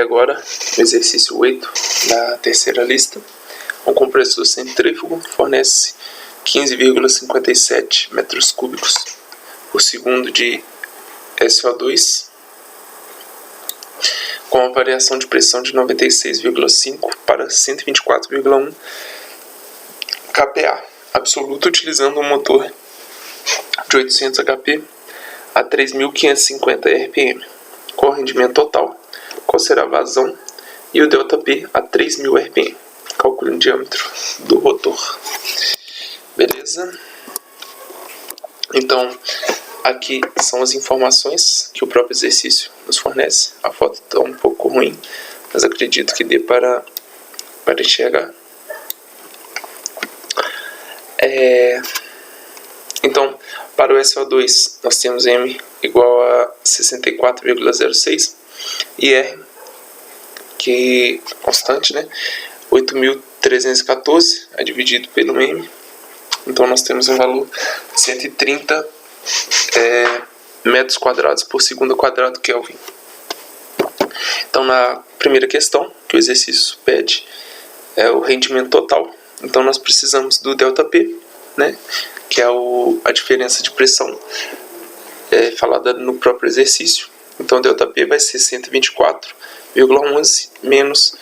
Agora, o exercício 8 da terceira lista. Um compressor centrífugo fornece 15,57 metros cúbicos por segundo de SO2 com uma variação de pressão de 96,5 para 124,1 kPa absoluto, utilizando um motor de 800 HP a 3.550 RPM, com rendimento total. Qual será a vazão e o ΔP a 3.000 RPM? Calcule o diâmetro do rotor. Beleza? Então, aqui são as informações que o próprio exercício nos fornece. A foto está um pouco ruim, mas acredito que dê para enxergar. Então, para o SO2, nós temos M igual a 64,06 e R, que é constante, né? 8.314 é dividido pelo M. Então, nós temos um valor de 130 metros quadrados por segundo quadrado Kelvin. Então, na primeira questão, que o exercício pede, é o rendimento total. Então, nós precisamos do ΔP, né? Que é a diferença de pressão falada no próprio exercício. Então, ΔP vai ser 124,11 menos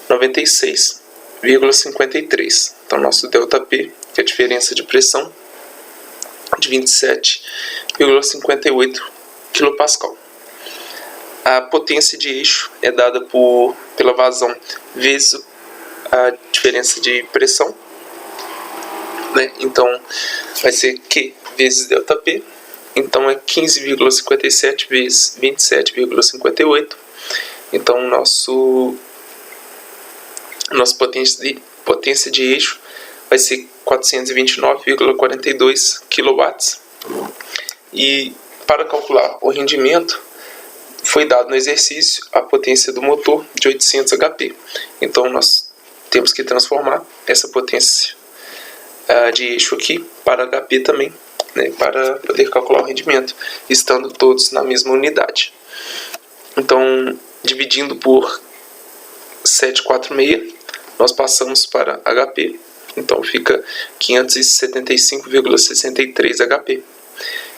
96,53. Então, nosso ΔP, que é a diferença de pressão, de 27,58 kPa. A potência de eixo é dada pela vazão vezes a diferença de pressão, né? Então, vai ser Q vezes ΔP. Então, é 15,57 vezes 27,58. Então, nossa potência de eixo vai ser 429,42 kW. E para calcular o rendimento, foi dado no exercício a potência do motor de 800 HP. Então, nós temos que transformar essa potência de eixo aqui para HP também, né, para poder calcular o rendimento, estando todos na mesma unidade. Então, dividindo por 746, nós passamos para HP. Então, fica 575,63 HP.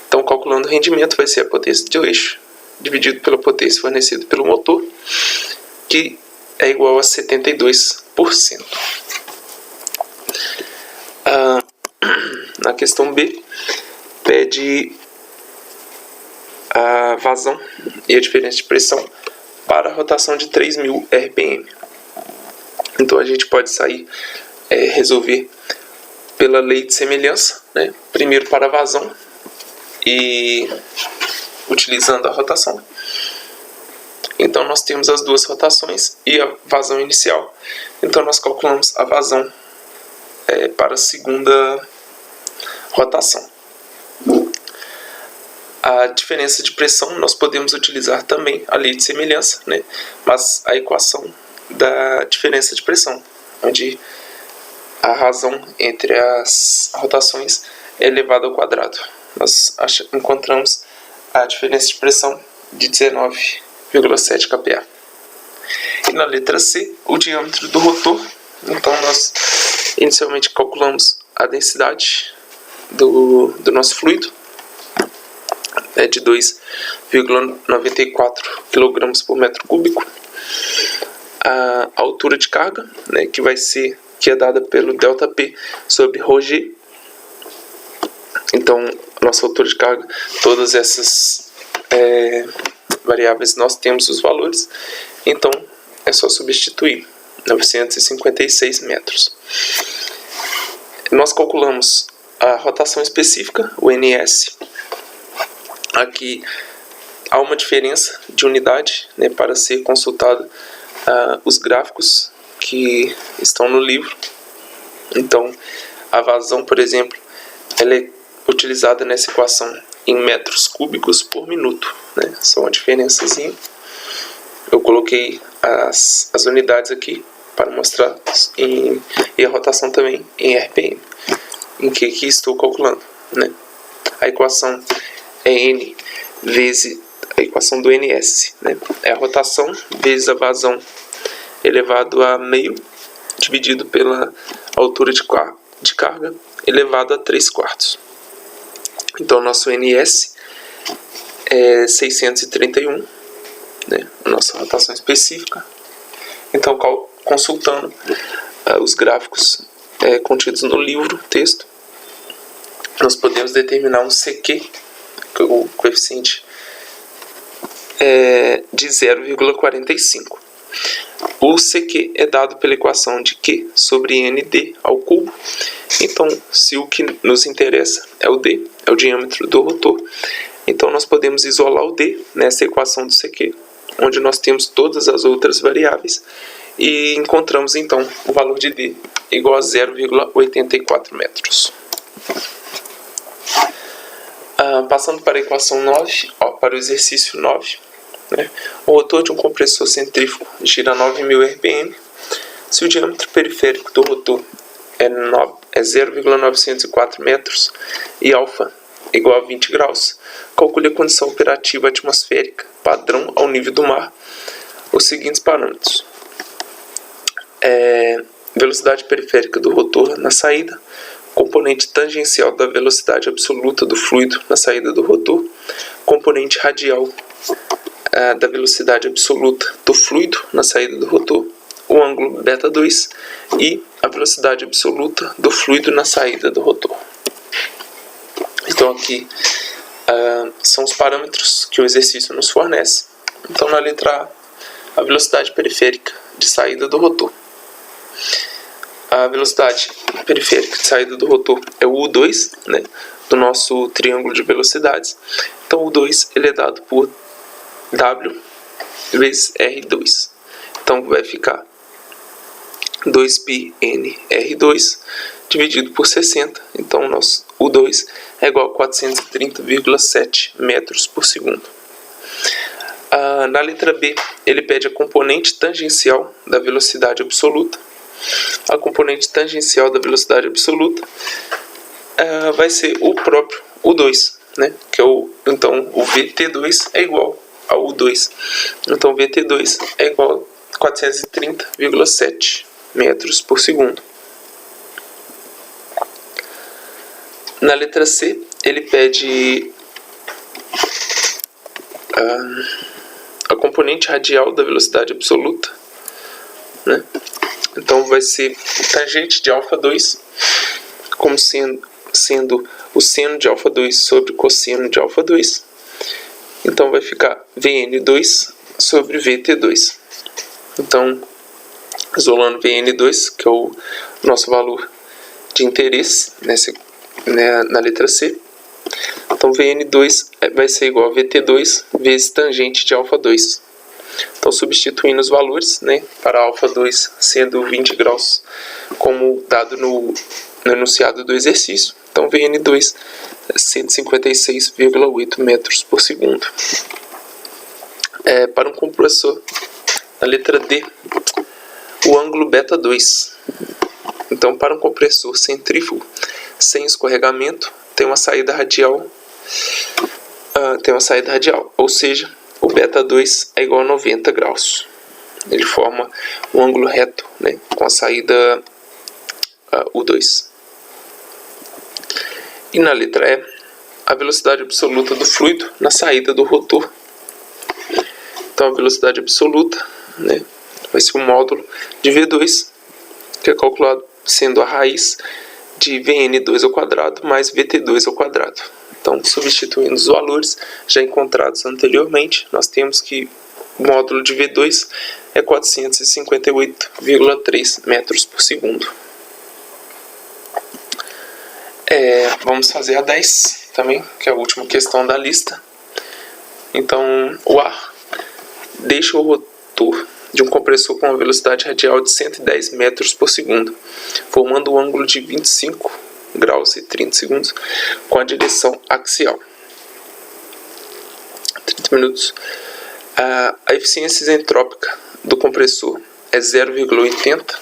Então, calculando o rendimento, vai ser a potência de eixo dividido pela potência fornecida pelo motor, que é igual a 72%. Na questão B, pede a vazão e a diferença de pressão para a rotação de 3.000 RPM. Então, a gente pode resolver pela lei de semelhança, né? Primeiro para a vazão e utilizando a rotação. Então, nós temos as duas rotações e a vazão inicial. Então, nós calculamos a vazão para a segunda rotação. A diferença de pressão, nós podemos utilizar também a lei de semelhança, né? Mas a equação da diferença de pressão, onde a razão entre as rotações é elevada ao quadrado. Nós encontramos a diferença de pressão de 19,7 kPa. E na letra C, o diâmetro do rotor. Então, nós inicialmente calculamos a densidade do nosso fluido, de 2,94 kg por metro cúbico. A altura de carga, né, que é dada pelo ΔP sobre ρg. Então, nossa altura de carga, todas essas variáveis, nós temos os valores. Então, é só substituir. 956 metros. Nós calculamos a rotação específica, o NS. Aqui há uma diferença de unidade, né, para ser consultado os gráficos que estão no livro. Então, a vazão, por exemplo, ela é utilizada nessa equação em metros cúbicos por minuto, né? Só uma diferençazinha. Eu coloquei as unidades aqui para mostrar, e a rotação também em RPM, em que estou calculando, né? A equação é N vezes a equação do NS, né? É a rotação vezes a vazão elevado a meio, dividido pela altura de carga, elevado a 3/4. Então, nosso NS é 631, né? A nossa rotação específica. Então, consultando os gráficos contidos no livro, texto, nós podemos determinar um CQ, que é o coeficiente de 0,45. O CQ é dado pela equação de Q sobre ND ao cubo. Então, se o que nos interessa é o D, é o diâmetro do rotor, então nós podemos isolar o D nessa equação do CQ, onde nós temos todas as outras variáveis, e encontramos então o valor de D igual a 0,84 metros. Passando para a equação 9, para o exercício 9, né? O rotor de um compressor centrífugo gira 9.000 RPM. Se o diâmetro periférico do rotor é 0,904 metros e alfa igual a 20 graus, calcule a condição operativa atmosférica padrão ao nível do mar. Os seguintes parâmetros: velocidade periférica do rotor na saída, componente tangencial da velocidade absoluta do fluido na saída do rotor, componente radial da velocidade absoluta do fluido na saída do rotor, o ângulo β2 e a velocidade absoluta do fluido na saída do rotor. Então aqui são os parâmetros que o exercício nos fornece. Então na letra A, a velocidade periférica de saída do rotor. A velocidade periférica de saída do rotor é o U2, né, do nosso triângulo de velocidades. Então o U2 ele é dado por W vezes R2. Então vai ficar 2πn R2 dividido por 60. Então o nosso U2 é igual a 430,7 metros por segundo. Na letra B, ele pede a componente tangencial da velocidade absoluta. A componente tangencial da velocidade absoluta vai ser o próprio U2, né? Que é então o VT2 é igual ao U2. Então VT2 é igual a 430,7 metros por segundo. Na letra C, ele pede a componente radial da velocidade absoluta, né? Então vai ser tangente de α2, como sendo o seno de α2 sobre cosseno de α2. Então vai ficar Vn2 sobre Vt2. Então, isolando Vn2, que é o nosso valor de interesse na letra C. Então Vn2 vai ser igual a Vt2 vezes tangente de α2. Então, substituindo os valores, né, para α2 sendo 20 graus, como dado no enunciado do exercício, então Vn2 é 156,8 metros por segundo. Para um compressor, na letra D, o ângulo β2. Então, para um compressor centrífugo sem escorregamento, tem uma saída radial, ou seja, o β2 é igual a 90 graus. Ele forma um ângulo reto, né, com a saída U2. E na letra E, a velocidade absoluta do fluido na saída do rotor. Então a velocidade absoluta, né, vai ser o módulo de V2, que é calculado sendo a raiz de Vn2 ao quadrado mais Vt2 ao quadrado. Então, substituindo os valores já encontrados anteriormente, nós temos que o módulo de V2 é 458,3 metros por segundo. Vamos fazer a 10 também, que é a última questão da lista. Então, o ar deixa o rotor de um compressor com uma velocidade radial de 110 metros por segundo, formando um ângulo de 25 graus e 30 segundos com a direção axial. 30 minutos. A eficiência isentrópica do compressor é 0,80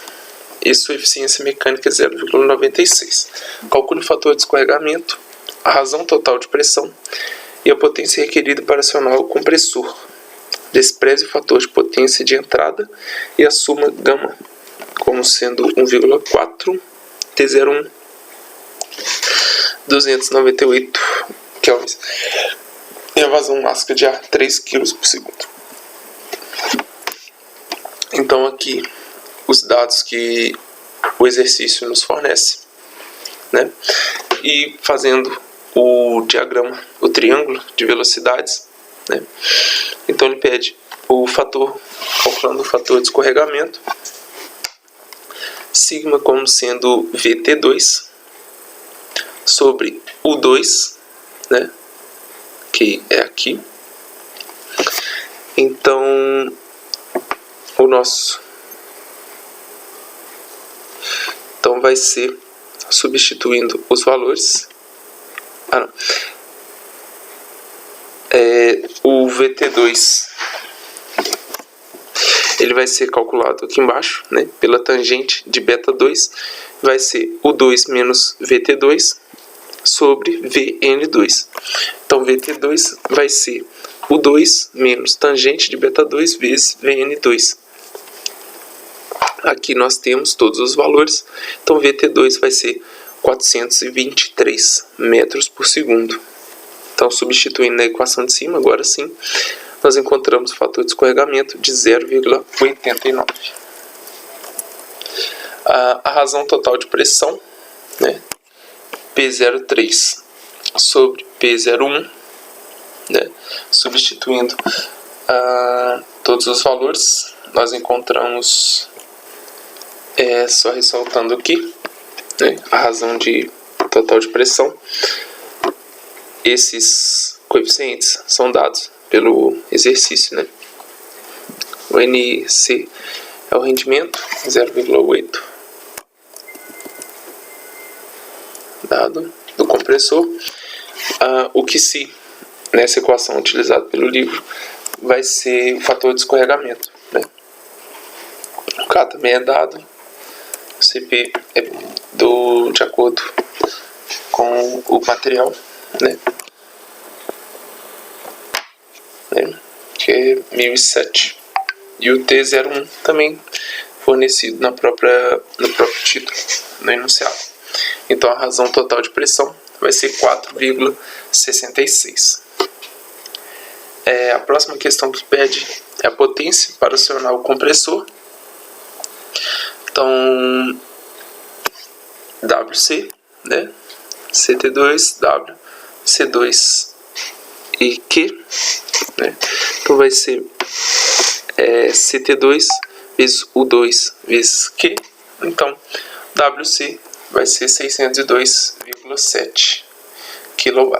e sua eficiência mecânica é 0,96. Calcule o fator de escorregamento, a razão total de pressão e a potência requerida para acionar o compressor. Despreze o fator de potência de entrada e assuma gama como sendo 1,4 T01 298 kelvins e a vazão máxima de ar 3 kg por segundo. Então aqui os dados que o exercício nos fornece, né? E fazendo o diagrama, o triângulo de velocidades, né? Então ele pede o fator, calculando o fator de escorregamento, sigma como sendo VT2 sobre U2, né? Que é aqui. Então o nosso vai ser, substituindo os valores, o VT2 ele vai ser calculado aqui embaixo, né, pela tangente de beta 2, vai ser U2 menos VT2 sobre VN2. Então VT2 vai ser U2 menos tangente de beta 2 vezes VN2. Aqui nós temos todos os valores, então VT2 vai ser 423 metros por segundo. Então, substituindo na equação de cima, agora sim, nós encontramos o fator de escorregamento de 0,89. A razão total de pressão, né, P03 sobre P01, né, substituindo todos os valores, nós encontramos, só ressaltando aqui, né, a razão de total de pressão. Esses coeficientes são dados pelo exercício, né? O NC é o rendimento, 0,8 dado do compressor. O QC, nessa equação utilizada pelo livro, vai ser o fator de escorregamento, né? O K também é dado, o CP é de acordo com o material, né? Que é 1007, e o T01 também fornecido no próprio título, no enunciado. Então a razão total de pressão vai ser 4,66. A próxima questão que pede é a potência para acionar o compressor. Então WC, né, CT2, W, C2 e Q, né? Então vai ser CT2 vezes U2 vezes Q. Então WC vai ser 602,7 kW.